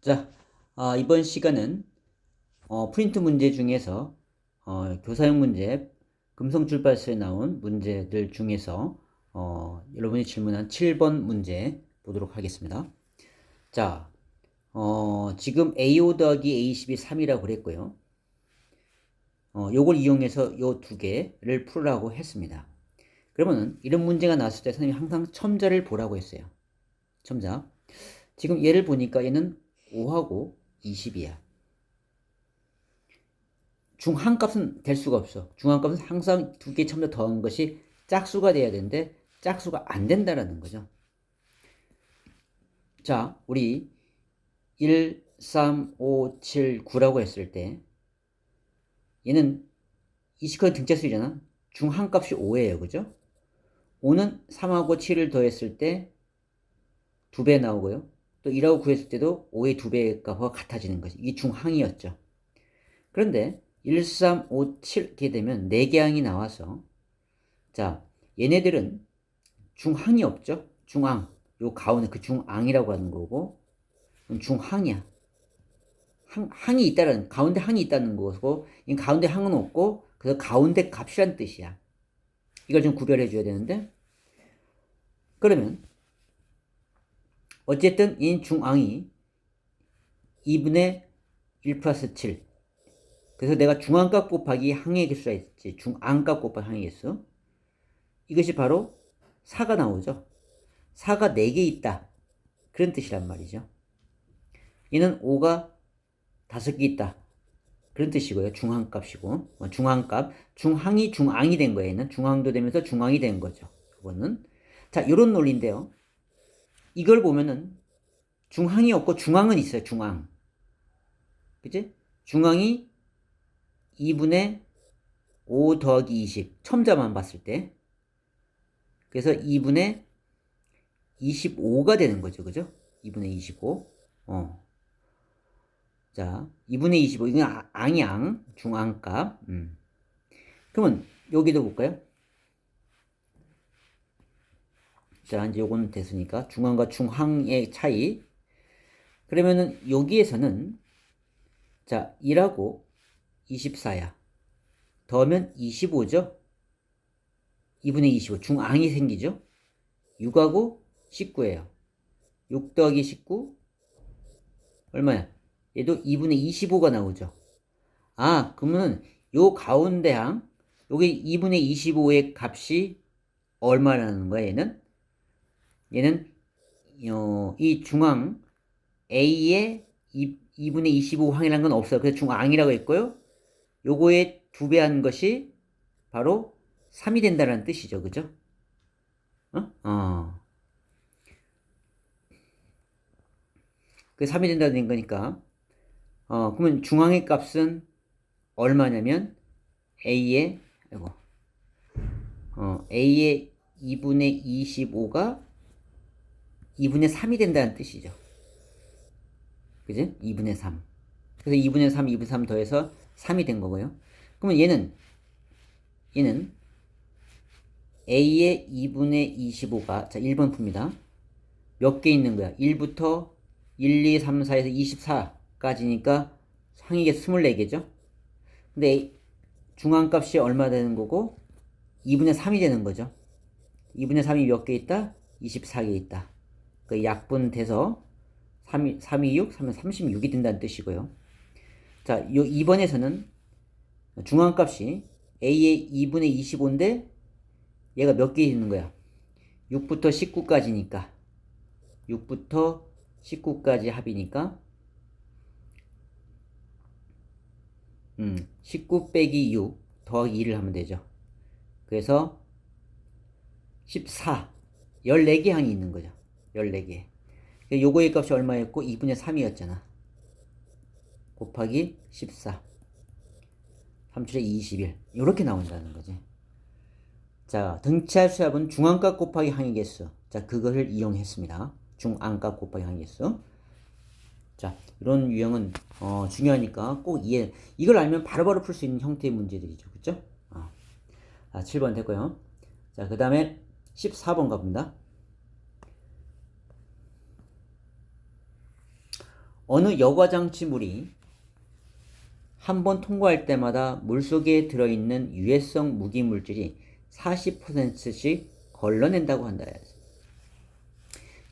자, 이번 시간은 프린트 문제 중에서 교사용 문제, 금성출발서에 나온 문제들 중에서 여러분이 질문한 7번 문제 보도록 하겠습니다. 자, 지금 A5 더하기 A10이 3이라고 그랬고요. 요걸 이용해서 요 두 개를 풀으라고 했습니다. 그러면은 이런 문제가 나왔을 때 선생님이 항상 첨자를 보라고 했어요. 첨자. 지금 얘를 보니까 얘는 5하고 20이야. 중한값은 될 수가 없어. 중한값은 항상 두 개 첨자 더한 것이 짝수가 돼야 되는데 짝수가 안 된다라는 거죠. 자, 우리 1, 3, 5, 7, 9라고 했을 때 얘는 이시커의 등차수이잖아. 중한값이 5예요. 그죠? 5는 3하고 7을 더했을 때 2배 나오고요. 또 1하고 9했을 때도 5의 2배의 값과 같아지는 거지. 이게 중항이었죠. 그런데 1, 3, 5, 7 이렇게 되면 4개 항이 나와서 자, 얘네들은 중항이 없죠? 중항. 요 가운데 그 중앙이라고 하는 거고 중항이야. 항이 있다는 가운데 항이 있다는 거고 이 가운데 항은 없고 그래서 가운데 값이란 뜻이야. 이걸 좀 구별해 줘야 되는데 그러면 어쨌든 이 중앙이 2분의 1 플러스 7 그래서 내가 중앙값 곱하기 항의 개수라 했지. 중앙값 곱하기 항의 개수 이것이 바로 4가 나오죠. 4가 4개 있다. 그런 뜻이란 말이죠. 얘는 5가 5개 있다. 그런 뜻이고요. 중항값이고 중항값, 중항이 중앙이 된 거예요. 얘는 중항도 되면서 중앙이 된 거죠. 이거는 자, 이런 논리인데요. 이걸 보면은 중항이 없고 중앙은 있어요. 중앙. 그치? 중앙이 2분의 5 더하기 20 첨자만 봤을 때 그래서 2분의 25가 되는 거죠. 그죠? 2분의 25 자, 2분의 25 이건 앙양 중앙값 그러면 여기도 볼까요? 자, 이제 요거는 됐으니까 중앙과 중항의 차이. 그러면은 여기에서는 자, 1하고 24야. 더하면 25죠? 2분의 25 중앙이 생기죠? 6하고 19예요. 6 더하기 19 얼마야? 얘도 2분의 25가 나오죠. 아, 그러면 요 가운데 항 요게 2분의 25의 값이 얼마라는 거야, 얘는? 얘는 이 중앙 A의 2분의 25항이라는 건 없어요. 그래서 중앙이라고 했고요. 요거의 2배 한 것이 바로 3이 된다는 뜻이죠. 그죠? 그 3이 된다는 거니까. 그러면 중앙의 값은 얼마냐면 A의, 아이고, A의 2분의 25가 2분의 3이 된다는 뜻이죠. 그지? 2분의 3. 그래서 2분의 3, 2분의 3 더해서 3이 된 거고요. 그러면 얘는 A의 2분의 25가, 자, 1번 풉니다. 몇 개 있는 거야? 1부터 1, 2, 3, 4에서 24까지니까 상위계 24개죠? 근데 중앙값이 얼마 되는 거고? 2분의 3이 되는 거죠. 2분의 3이 몇 개 있다? 24개 있다. 그 약분돼서 3이 6, 3은 36이 된다는 뜻이고요. 자, 요 2번에서는 중앙값이 A의 2분의 25인데 얘가 몇 개 있는 거야? 6부터 19까지니까 6부터 19까지 합이니까 19 빼기 6 더하기 2를 하면 되죠. 그래서 14 14개 항이 있는 거죠. 14개. 요거의 값이 얼마였고 2분의 3이었잖아. 곱하기 14 3출에 21 이렇게 나온다는 거지. 자, 등차의 수합은 중앙값 곱하기 항의 개수. 자, 그것을 이용했습니다. 중앙값 곱하기 항의 개수. 자, 이런 유형은 중요하니까 꼭 이걸 알면 바로바로 풀 수 있는 형태의 문제들이죠. 그쵸? 7번 됐고요. 자, 그 다음에 14번 가봅니다. 어느 여과장치물이 한 번 통과할 때마다 물속에 들어있는 유해성 무기물질이 40%씩 걸러낸다고 한다.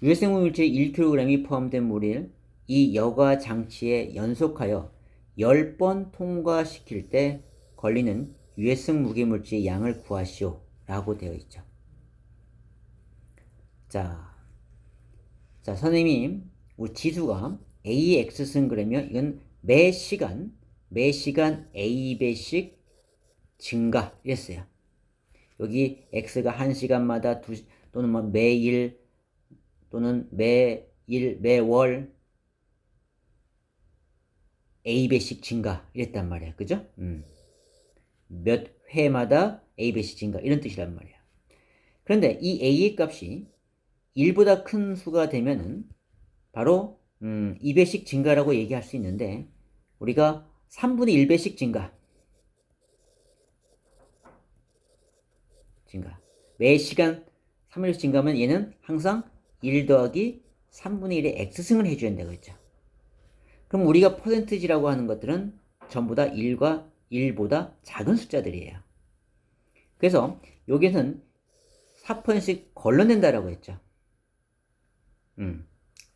유해성 무기물질 1kg이 포함된 물을 이 여과장치에 연속하여 10번 통과시킬 때 걸리는 유해성 무기물질의 양을 구하시오 라고 되어 있죠. 자, 선생님이 우리 지수가 AX승 그러면 이건 매 시간 A배씩 증가 이랬어요. 여기 X가 1시간마다 또는 뭐 매일 또는 매일 매월 A배씩 증가 이랬단 말이야. 그죠? 몇 회마다 A배씩 증가 이런 뜻이란 말이야. 그런데 이 A의 값이 1보다 큰 수가 되면은 바로 2배씩 증가라고 얘기할 수 있는데 우리가 3분의 1배씩 증가 매 시간 3배씩 증가하면 얘는 항상 1 더하기 3분의 1의 X승을 해줘야 된다고 했죠. 그럼 우리가 퍼센트지라고 하는 것들은 전부 다 1과 1보다 작은 숫자들이에요. 그래서 여기는 4%씩 걸러낸다라고 했죠.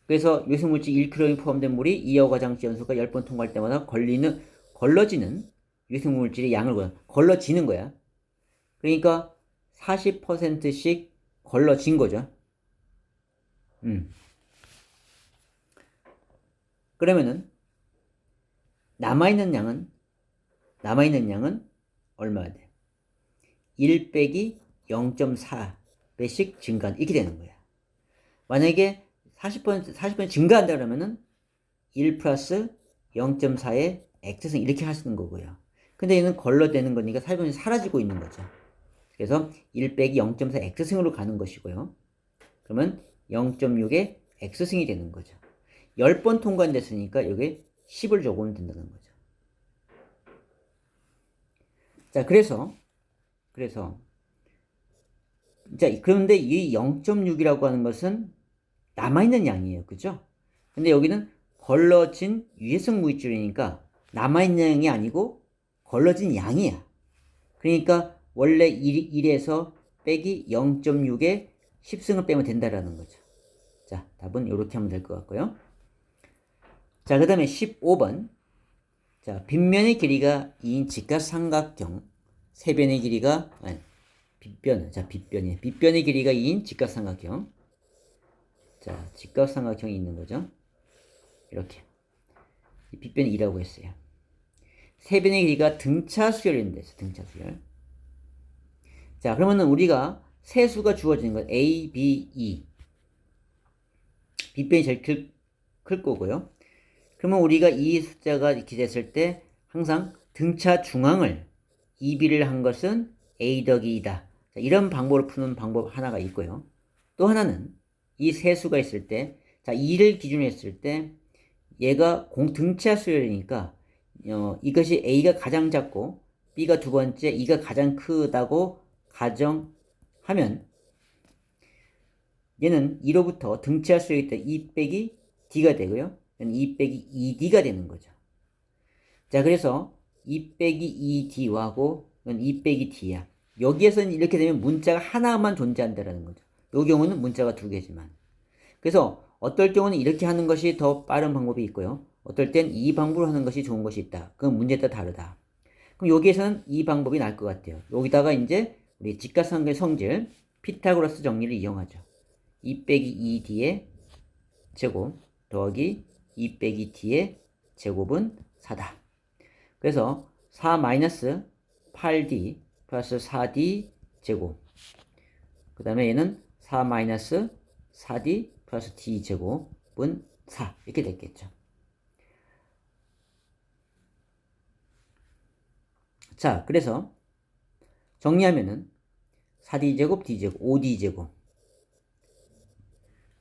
그래서 유해성물질 1kg이 포함된 물이 이 여과장치 연소가 10번 통과할 때마다 걸러지는 유해성물질의 양을 걸러지는 거야. 그러니까 40%씩 걸러진 거죠. 그러면은 남아있는 양은 얼마가 돼? 1 빼기 0.4배씩 증가 이렇게 되는 거야. 만약에 40% 증가한다 그러면은 1 플러스 0.4의 X승 이렇게 할 수 있는 거고요. 근데 얘는 걸러되는 거니까 40% 사라지고 있는 거죠. 그래서 1 빼기 0.4 X승으로 가는 것이고요. 그러면 0.6의 X승이 되는 거죠. 10번 통과됐으니까 여기에 10을 적으면 된다는 거죠. 자, 그래서 자, 그런데 이 0.6이라고 하는 것은 남아있는 양이에요. 그죠? 근데 여기는 걸러진 유해성 무기질이니까 남아있는 양이 아니고 걸러진 양이야. 그러니까 원래 1에서 빼기 0.6에 10승을 빼면 된다라는 거죠. 자, 답은 이렇게 하면 될 것 같고요. 자, 그 다음에 15번. 자, 빗면의 길이가 2인 직각삼각형. 세변의 길이가, 빗변의 길이가 2인 직각삼각형. 자, 직각삼각형이 있는 거죠. 이렇게. 빗변이 2라고 했어요. 세변의 길이가 등차수열인데, 등차수열. 자, 그러면은 우리가 세수가 주어지는 건 A, B, E. 빗변이 제일 클 거고요. 그러면 우리가 이 숫자가 이렇게 됐을 때 항상 등차 중앙을 2B를 한 것은 A 더하기 2다. 자, 이런 방법을 푸는 방법 하나가 있고요. 또 하나는 이 세수가 있을 때, 자, 2를 기준으로 했을 때 얘가 등차 수열이니까 이것이 A가 가장 작고 B가 두 번째, E가 가장 크다고 가정하면 얘는 2로부터 등차 수열이 있다 2 빼기 D가 되고요. 2 빼기 2D가 되는 거죠. 자, 그래서 2 빼기 2D하고 2 빼기 D야. 여기에서는 이렇게 되면 문자가 하나만 존재한다는 거죠. 이 경우는 문자가 두 개지만. 그래서 어떨 경우는 이렇게 하는 것이 더 빠른 방법이 있고요. 어떨 땐 이 방법으로 하는 것이 좋은 것이 있다. 그건 문제에 따라 다르다. 그럼 여기에서는 이 방법이 나을 것 같아요. 여기다가 이제 우리 직각삼각의 성질 피타고라스 정리를 이용하죠. 2 빼기 2D의 제곱 더하기 2 빼기 D의 제곱은 4다. 그래서 4 마이너스 8D 플러스 4D 제곱. 그 다음에 얘는 4 마이너스 4D 플러스 D 제곱은 4. 이렇게 됐겠죠. 자, 그래서 정리하면은 4D 제곱, D 제곱, 5D 제곱.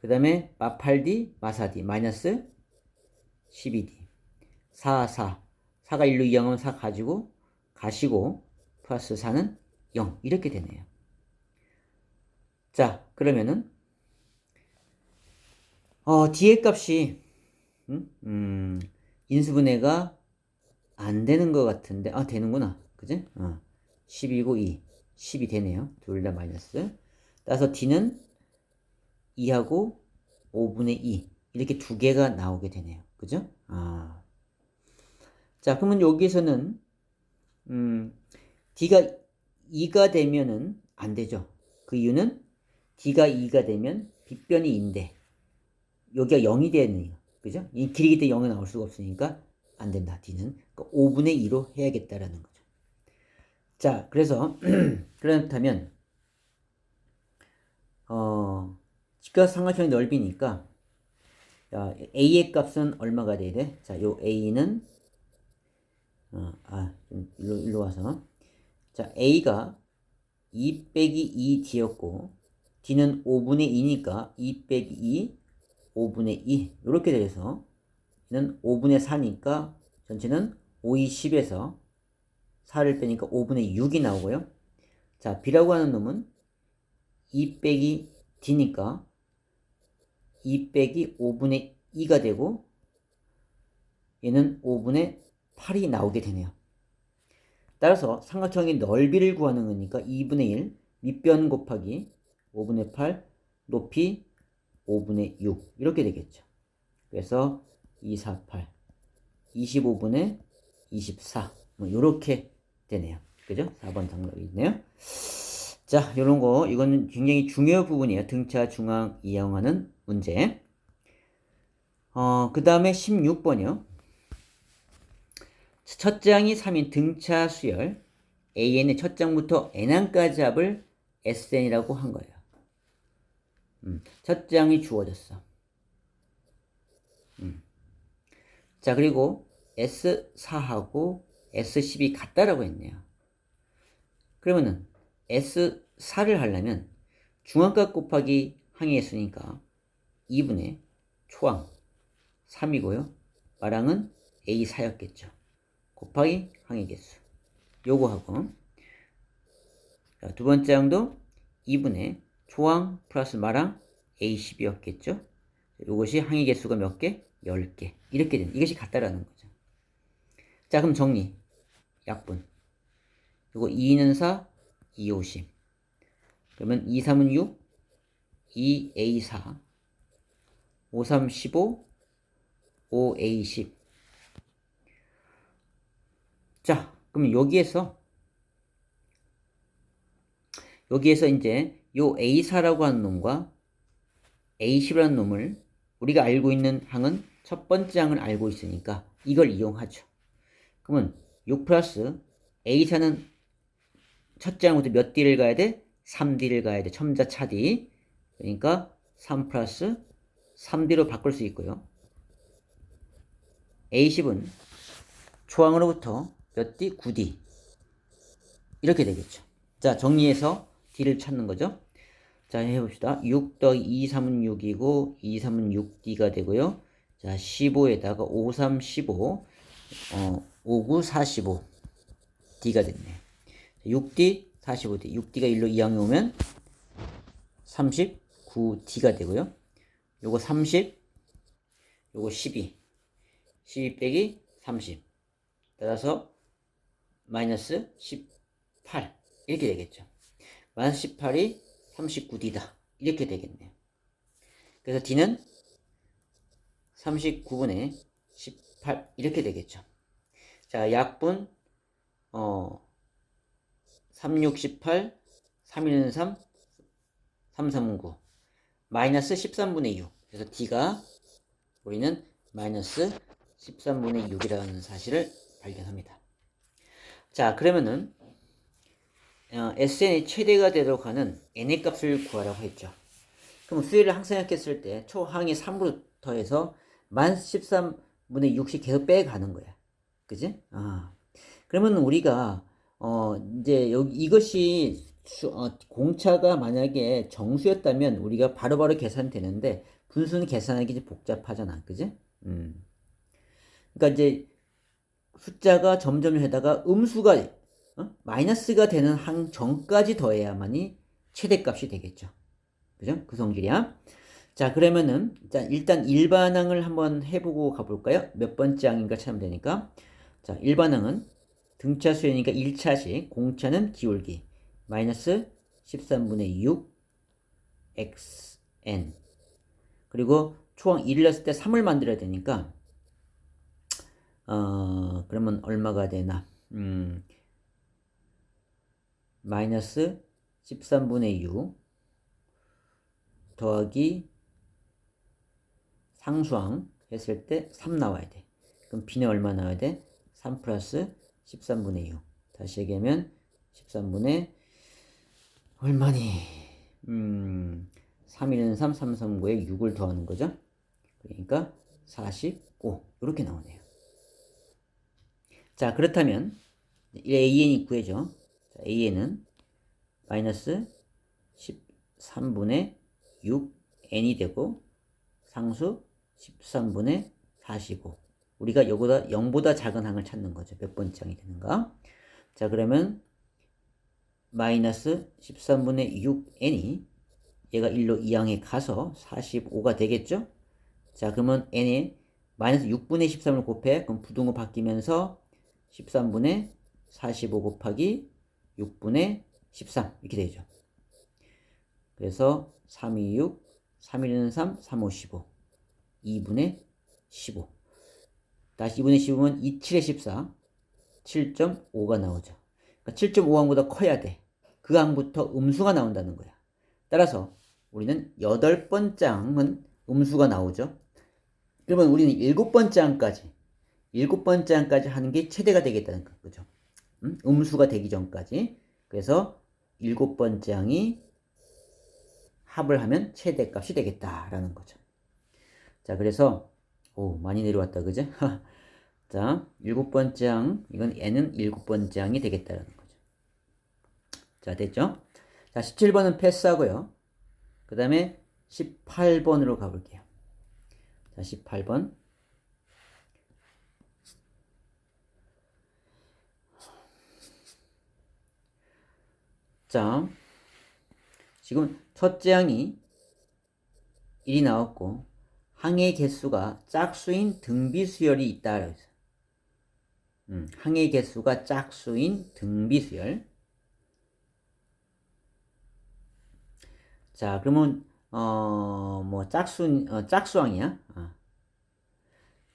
그 다음에 마 8D, 마 4D, 마이너스 12D. 4, 4. 4가 1로 이항하면 4 가시고, 플러스 4는 0. 이렇게 되네요. 자, 그러면은, D의 값이, 인수분해가 안 되는 것 같은데, 되는구나. 그지? 10이고 2. 10이 되네요. 둘 다 마이너스. 따라서 D는 2하고 5분의 2. 이렇게 두 개가 나오게 되네요. 그죠? 자, 그러면 여기서는, D가 2가 되면은 안 되죠. 그 이유는 D가 2가 되면 빗변이 2인데, 여기가 0이 되는, 그죠? 이 길이기 때문에 0이 나올 수가 없으니까 안 된다. D는. 그러니까 5분의 2로 해야겠다라는 거죠. 자, 그래서, 그렇다면, 직각삼각형의 넓이니까, 자, A의 값은 얼마가 돼야 돼? 자, 요 A는, 일로 와서. 자, A가 2 빼기 2D였고, D는 5분의 2니까 2 빼기 2, 5분의 2. 이렇게 돼서, 얘는 5분의 4니까 전체는 5, 2, 10에서 4를 빼니까 5분의 6이 나오고요. 자, B라고 하는 놈은 2 빼기 D니까 2 빼기 5분의 2가 되고, 얘는 5분의 8이 나오게 되네요. 따라서 삼각형의 넓이를 구하는 거니까 2분의 1 밑변 곱하기 5분의 8 높이 5분의 6 이렇게 되겠죠. 그래서 2, 4, 8 25분의 24 뭐 이렇게 되네요. 그죠? 4번 정답이 있네요. 자, 요런 거 이거는 굉장히 중요한 부분이에요. 등차 중앙 이용하는 문제. 그 다음에 16번이요. 첫 장이 3인 등차 수열 AN의 첫 장부터 N항까지 합을 SN이라고 한 거예요. 첫 장이 주어졌어. 자, 그리고 S4하고 S10이 같다라고 했네요. 그러면은 S4를 하려면 중앙값 곱하기 항의했으니까 2분의 초항 3이고요. 마랑은 A4였겠죠. 곱하기 항의 개수. 요거 하고, 자, 두 번째 항도 2분의 초항 플러스 마랑 A10이었겠죠. 요것이 항의 개수가 몇 개? 10개. 이렇게 된, 이것이 같다라는 거죠. 자, 그럼 정리. 약분. 요거 2는 4, 2, 5, 10. 그러면 2, 3은 6, 2, A 4, 5, 3, 15, 5, A 10. 자, 그럼 여기에서 이제 요 A4라고 하는 놈과 A10이라는 놈을 우리가 알고 있는 항은 첫 번째 항을 알고 있으니까 이걸 이용하죠. 그러면 6 플러스 A4는 첫째 항부터 몇 D를 가야 돼? 3D를 가야 돼. 첨자 차D. 그러니까 3 플러스 3D로 바꿀 수 있고요. A10은 초항으로부터 몇 D? 9D. 이렇게 되겠죠. 자, 정리해서 D를 찾는 거죠. 자, 해봅시다. 6 더하기 2, 3은 6이고 2, 3은 6D가 되고요. 자, 15에다가 5, 3, 15 5, 9, 45 D가 됐네. 6D, 45D 6D가 1로 이항에 오면 39D가 되고요. 요거 30 요거 12 12 빼기 30 따라서 마이너스 18 이렇게 되겠죠. 마이너스 18이 39D다 이렇게 되겠네요. 그래서 D는 39분의 18 이렇게 되겠죠. 자, 약분 3, 6, 18 3, 1은 3 3, 3은 9 마이너스 13분의 6 그래서 D가 우리는 마이너스 13분의 6이라는 사실을 발견합니다. 자, 그러면은 SN의 최대가 되도록 하는 N의 값을 구하라고 했죠. 그럼 수위를 항생각했을 때 초항이 3으로 더해서 마이너스 13분의 6씩 계속 빼가는 거야. 그지? 그러면 우리가 이제 여기 이것이 공차가 만약에 정수였다면 우리가 바로바로 계산되는데 분수는 계산하기 좀 복잡하잖아. 그지? 그러니까 이제 숫자가 점점 하다가 음수가 마이너스가 되는 항 전까지 더해야만이 최대값이 되겠죠. 그죠? 그 성질이야. 자, 그러면은 일단 일반항을 한번 해보고 가볼까요? 몇 번째 항인가 찾으면 되니까. 자, 일반항은 등차 수열이니까 1차식, 공차는 기울기 마이너스 13분의 6 xn. 그리고 초항 1을 넣었을 때 3을 만들어야 되니까 그러면 얼마가 되나? 마이너스 13분의 6 더하기 상수항 했을 때 3 나와야 돼. 그럼 b는 얼마 나와야 돼? 3 플러스 13분의 6. 다시 얘기하면 13분의 얼마니? 3일은 3, 3, 3, 9에 6을 더하는 거죠. 그러니까 45 이렇게 나오네요. 자, 그렇다면 AN이 구해줘. 자, AN은 마이너스 13분의 6n이 되고 상수 13분의 45. 우리가 여기보다 0보다 작은 항을 찾는 거죠. 몇 번째 항이 되는가? 자, 그러면 마이너스 13분의 6n이 얘가 1로 2항에 가서 45가 되겠죠? 자, 그러면 n에 마이너스 6분의 13을 곱해. 그럼 부등호 바뀌면서 13분의 45 곱하기 6분의 13 이렇게 되죠. 그래서 3, 2, 6, 3, 1은 3, 3, 5, 15 2분의 15 다시 2분의 15면 2, 7에 14 7.5가 나오죠. 그러니까 7.5항보다 커야 돼. 그 항부터 음수가 나온다는 거야. 따라서 우리는 8번째 항은 음수가 나오죠. 그러면 우리는 7번째 항까지 하는 게 최대가 되겠다는 거죠. 음수가 되기 전까지. 그래서 7번째 항이 합을 하면 최대값이 되겠다라는 거죠. 자, 그래서 많이 내려왔다, 그죠? 자, 7번째 항, 이건 n은 7번째 항이 되겠다라는 거죠. 자, 됐죠? 자, 17번은 패스하고요. 그 다음에 18번으로 가볼게요. 자, 18번. 자, 지금 첫째 항이 1이 나왔고 항의 개수가 짝수인 등비수열이 있다. 항의 개수가 짝수인 등비수열. 자, 그러면 짝수항이야.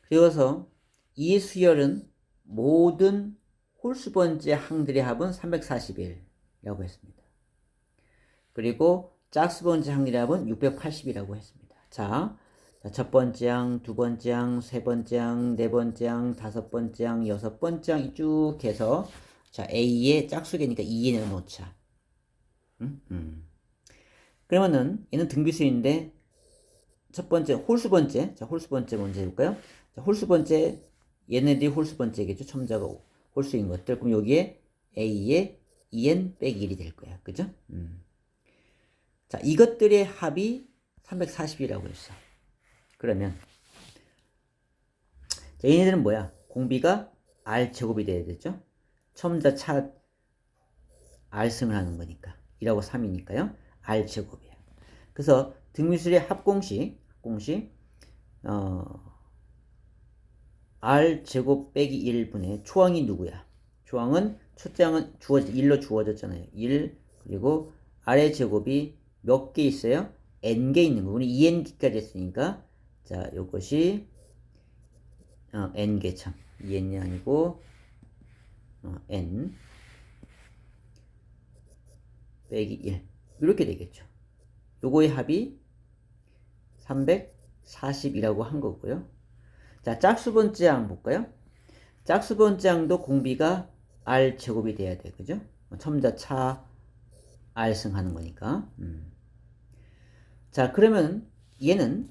그래서 이 수열은 모든 홀수번째 항들의 합은 341이라고 했습니다. 그리고 짝수번째 항들의 합은 680이라고 했습니다. 자, 첫 번째 항, 두 번째 항, 세 번째 항, 네 번째 항, 다섯 번째 항, 여섯 번째 항 쭉 해서 자, A의 짝수계니까 2에 넣어놓자. 그러면은 얘는 등비수인데 첫 번째 홀수번째, 자, 홀수번째 먼저 해볼까요? 자, 홀수번째, 얘네들이 홀수번째겠죠. 첨자가 홀수인 것들. 그럼 여기에 A의 2n 빼기 1이 될 거야. 그죠? 자, 이것들의 합이 340이라고 했어. 그러면 자, 얘네들은 뭐야? 공비가 R제곱이 돼야 되죠? 첨자 차 R승을 하는 거니까 1하고 3이니까요. R제곱이야. 그래서 등비수의 합공식 R제곱 빼기 1분의 초항이 누구야? 초항은 첫째 항은 1로 주어졌잖아요. 1 그리고 R의 제곱이 몇 개 있어요? n개 있는 거. 우리 2n기까지 했으니까 자, 요것이 n개 참 2n이 아니고 n 빼기 1 이렇게 되겠죠. 요거의 합이 340이라고 한 거고요. 자, 짝수번째 항 볼까요? 짝수번째 항도 공비가 R제곱이 돼야 돼. 그죠? 첨자 차 R승 하는 거니까. 자, 그러면 얘는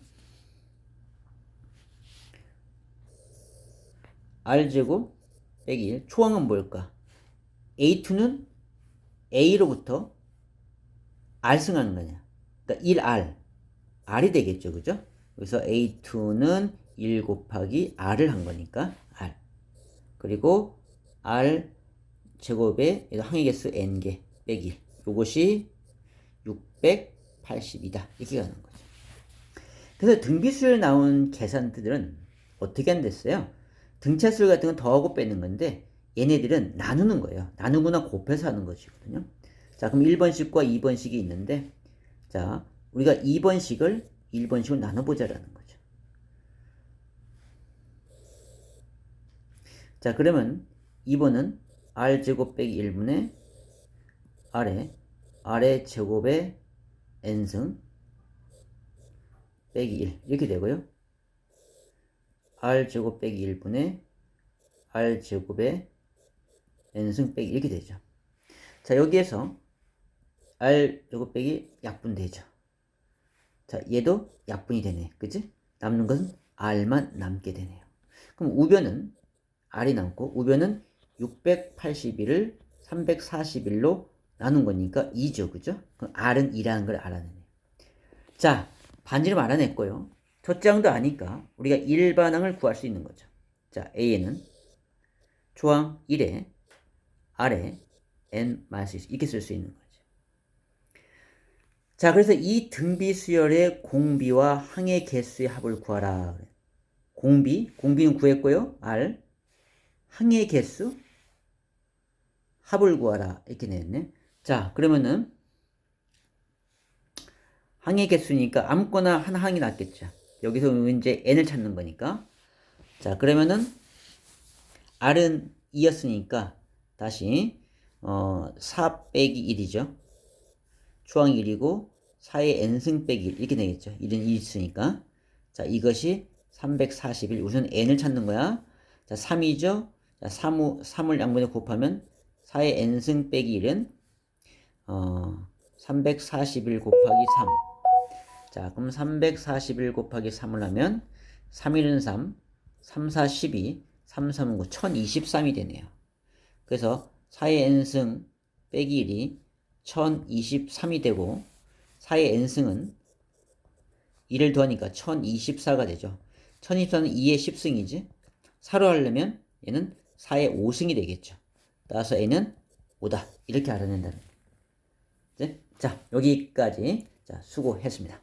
R제곱 빼기 1. 초항은 뭘까? A2는 A로부터 R승 하는 거냐? 그러니까 1R. R이 되겠죠. 그죠? 그래서 A2는 1 곱하기 R을 한 거니까 R. 그리고 R 제곱에 항의 개수 n개 빼기 1. 요것이 680이다. 이렇게 가는 거죠. 그래서 등비수열에 나온 계산들은 어떻게 한댔어요? 등차수열 같은 건 더하고 빼는 건데 얘네들은 나누는 거예요. 나누거나 곱해서 하는 것이거든요. 자, 그럼 1번식과 2번식이 있는데 자, 우리가 2번식을 1번식으로 나눠보자라는 거죠. 자, 그러면 2번은 r제곱 빼기 1분의 r의 제곱의 n승 빼기 1 이렇게 되고요. r제곱 빼기 1분의 r제곱의 n승 빼기 이렇게 되죠. 자, 여기에서 r제곱 빼기 약분되죠. 자, 얘도 약분이 되네. 그치? 남는 것은 r만 남게 되네요. 그럼 우변은 r이 남고 우변은 681을 341로 나눈 거니까 2죠. 그죠? 그럼 r은 2라는 걸 알아내네요. 자, 반지름 알아냈고요. 첫째 항도 아니까 우리가 일반항을 구할 수 있는 거죠. 자, A에는 조항 1에 r에 n-1 이렇게 쓸 수 있는 거죠. 자, 그래서 이 등비수열의 공비와 항의 개수의 합을 구하라. 공비는 구했고요. r, 항의 개수, 합을 구하라. 이렇게 냈네. 자, 그러면은 항의 개수니까 아무거나 한 항이 낫겠죠. 여기서 이제 n을 찾는 거니까. 자, 그러면은 r은 2였으니까 다시 4 빼기 1이죠. 조항 1이고 4의 n승 빼기 1 이렇게 되겠죠. 1은 2 있으니까. 자, 이것이 341. 우선 n을 찾는 거야. 자, 3이죠. 자, 3을 양분에 곱하면 4의 n승 빼기 1은 341 곱하기 3. 자, 그럼 341 곱하기 3을 하면 3일은 3, 3, 4, 12, 3, 3, 9, 1023이 되네요. 그래서 4의 n승 빼기 1이 1023이 되고 4의 n승은 1을 더하니까 1024가 되죠. 1024는 2의 10승이지. 4로 하려면 얘는 4의 5승이 되겠죠. 따라서 n은 5다. 이렇게 알아낸다는 거죠. 자, 여기까지. 자, 수고했습니다.